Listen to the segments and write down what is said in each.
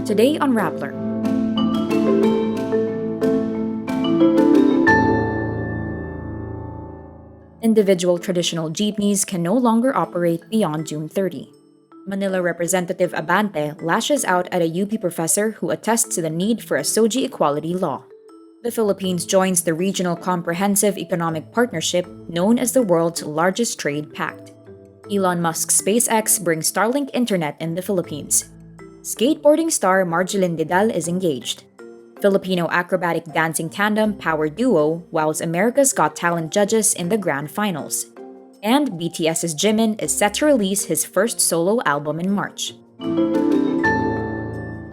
Today on Rappler. Individual traditional jeepneys can no longer operate beyond June 30. Manila Representative Abante lashes out at a UP professor who attests to the need for a SOGIE equality law. The Philippines joins the Regional Comprehensive Economic Partnership known as the world's largest trade pact. Elon Musk's SpaceX brings Starlink internet in the Philippines. Skateboarding star Margielyn Didal is engaged. Filipino acrobatic dancing tandem Power Duo wows America's Got Talent judges in the grand finals. And BTS's Jimin is set to release his first solo album in March.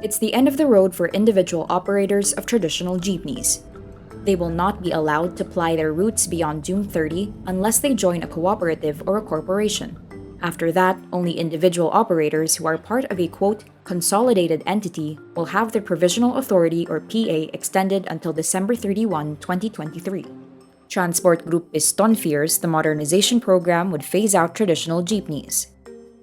It's the end of the road for individual operators of traditional jeepneys. They will not be allowed to ply their routes beyond June 30 unless they join a cooperative or a corporation. After that, only individual operators who are part of a quote, consolidated entity will have their provisional authority or PA extended until December 31, 2023. Transport Group Piston fears the modernization program would phase out traditional jeepneys.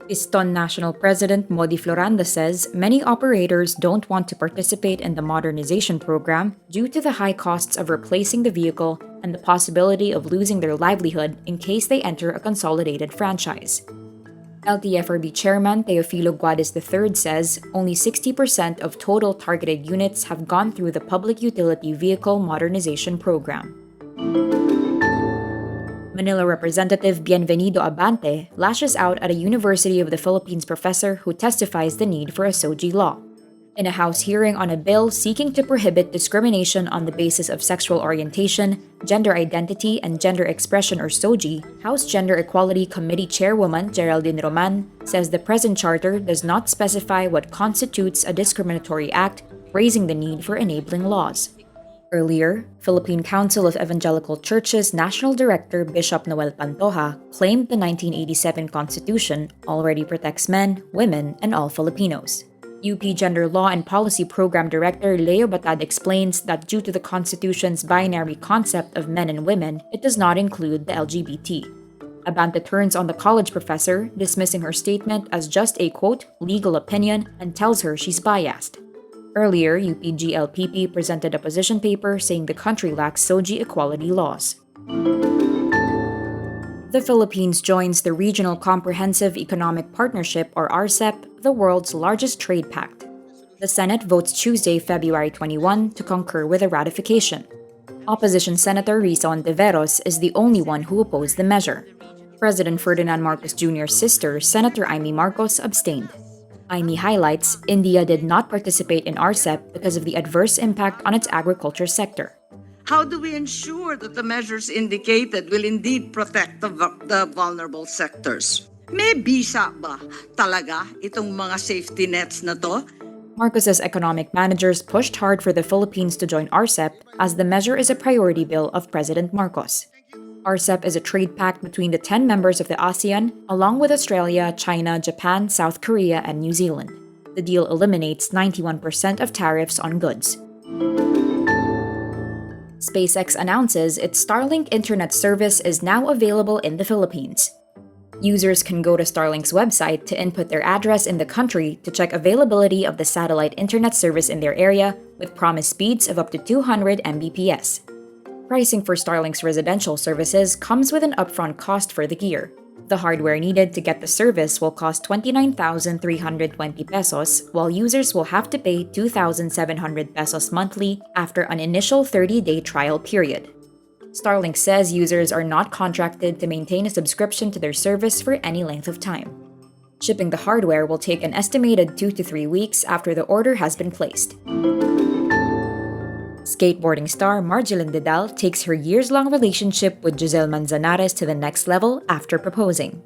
Piston National President Modi Floranda says many operators don't want to participate in the modernization program due to the high costs of replacing the vehicle and the possibility of losing their livelihood in case they enter a consolidated franchise. LTFRB Chairman Teofilo Guades III says only 60% of total targeted units have gone through the Public Utility Vehicle Modernization Program. Manila Representative Bienvenido Abante lashes out at a University of the Philippines professor who testifies the need for a SOGIE law. In a House hearing on a bill seeking to prohibit discrimination on the basis of sexual orientation, gender identity, and gender expression or SOGIE, House Gender Equality Committee Chairwoman Geraldine Roman says the present charter does not specify what constitutes a discriminatory act, raising the need for enabling laws. Earlier, Philippine Council of Evangelical Churches National Director Bishop Noel Pantoja claimed the 1987 Constitution already protects men, women, and all Filipinos. UP Gender Law and Policy Program Director Leo Batad explains that due to the Constitution's binary concept of men and women, it does not include the LGBT. Abante turns on the college professor, dismissing her statement as just a quote, legal opinion, and tells her she's biased. Earlier, UPGLPP presented a position paper saying the country lacks SOGIE equality laws. The Philippines joins the Regional Comprehensive Economic Partnership or RCEP, the world's largest trade pact. The Senate votes Tuesday, February 21 to concur with the ratification. Opposition Senator Risa Ontiveros is the only one who opposed the measure. President Ferdinand Marcos Jr.'s sister, Senator Amy Marcos, abstained. Amy highlights India did not participate in RCEP because of the adverse impact on its agriculture sector. How do we ensure that the measures indicated will indeed protect the vulnerable sectors? May bisa ba talaga itong mga safety nets na to? Marcos's economic managers pushed hard for the Philippines to join RCEP as the measure is a priority bill of President Marcos. RCEP is a trade pact between the 10 members of the ASEAN, along with Australia, China, Japan, South Korea, and New Zealand. The deal eliminates 91% of tariffs on goods. SpaceX announces its Starlink internet service is now available in the Philippines. Users can go to Starlink's website to input their address in the country to check availability of the satellite internet service in their area with promised speeds of up to 200 Mbps. Pricing for Starlink's residential services comes with an upfront cost for the gear. The hardware needed to get the service will cost 29,320 pesos, while users will have to pay 2,700 pesos monthly after an initial 30-day trial period. Starlink says users are not contracted to maintain a subscription to their service for any length of time. Shipping the hardware will take an estimated 2 to 3 weeks after the order has been placed. Skateboarding star Margielyn Didal takes her years-long relationship with Giselle Manzanares to the next level after proposing.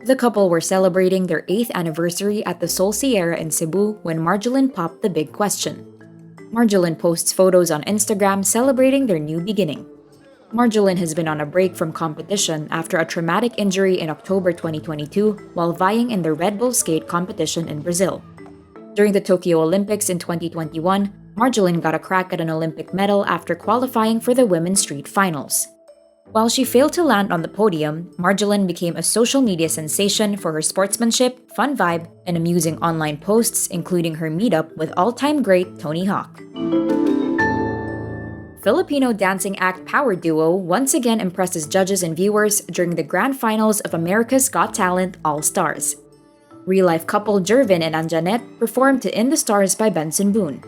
The couple were celebrating their 8th anniversary at the Sol Sierra in Cebu when Margielyn popped the big question. Margielyn posts photos on Instagram celebrating their new beginning. Margielyn has been on a break from competition after a traumatic injury in October 2022 while vying in the Red Bull skate competition in Brazil. During the Tokyo Olympics in 2021, Margielyn got a crack at an Olympic medal after qualifying for the women's street finals. While she failed to land on the podium, Margielyn became a social media sensation for her sportsmanship, fun vibe, and amusing online posts, including her meetup with all-time great Tony Hawk. Filipino dancing act power duo once again impresses judges and viewers during the grand finals of America's Got Talent All-Stars. Real-life couple Jervin and Anjanette performed to In the Stars by Benson Boone.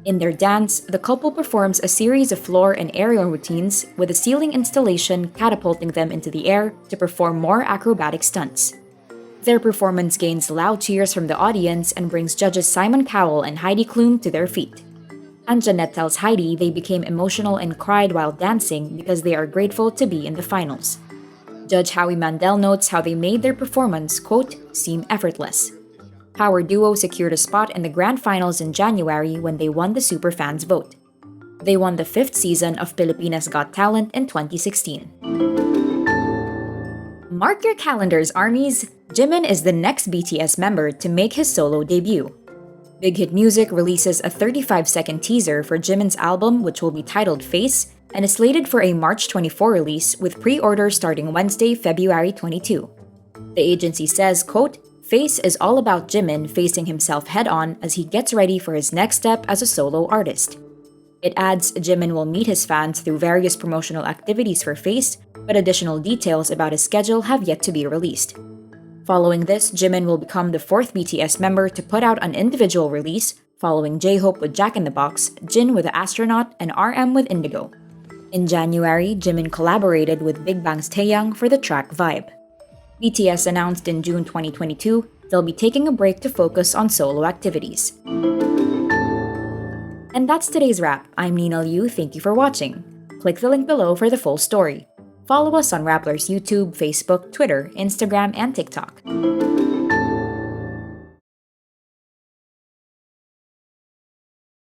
In their dance, the couple performs a series of floor and aerial routines with a ceiling installation catapulting them into the air to perform more acrobatic stunts. Their performance gains loud cheers from the audience and brings judges Simon Cowell and Heidi Klum to their feet. Anjanette tells Heidi they became emotional and cried while dancing because they are grateful to be in the finals. Judge Howie Mandel notes how they made their performance, quote, seem effortless. Power Duo secured a spot in the grand finals in January when they won the Superfans vote. They won the 5th season of Pilipinas Got Talent in 2016. Mark your calendars, armies! Jimin is the next BTS member to make his solo debut. Big Hit Music releases a 35-second teaser for Jimin's album, which will be titled Face, and is slated for a March 24 release with pre-orders starting Wednesday, February 22. The agency says, quote, Face is all about Jimin facing himself head-on as he gets ready for his next step as a solo artist. It adds Jimin will meet his fans through various promotional activities for Face, but additional details about his schedule have yet to be released. Following this, Jimin will become the 4th BTS member to put out an individual release, following J-Hope with Jack in the Box, Jin with The Astronaut, and RM with Indigo. In January, Jimin collaborated with Big Bang's Taeyang for the track Vibe. BTS announced in June 2022 they'll be taking a break to focus on solo activities. And that's today's wrap. I'm Nina Liu, thank you for watching. Click the link below for the full story. Follow us on Rappler's YouTube, Facebook, Twitter, Instagram, and TikTok.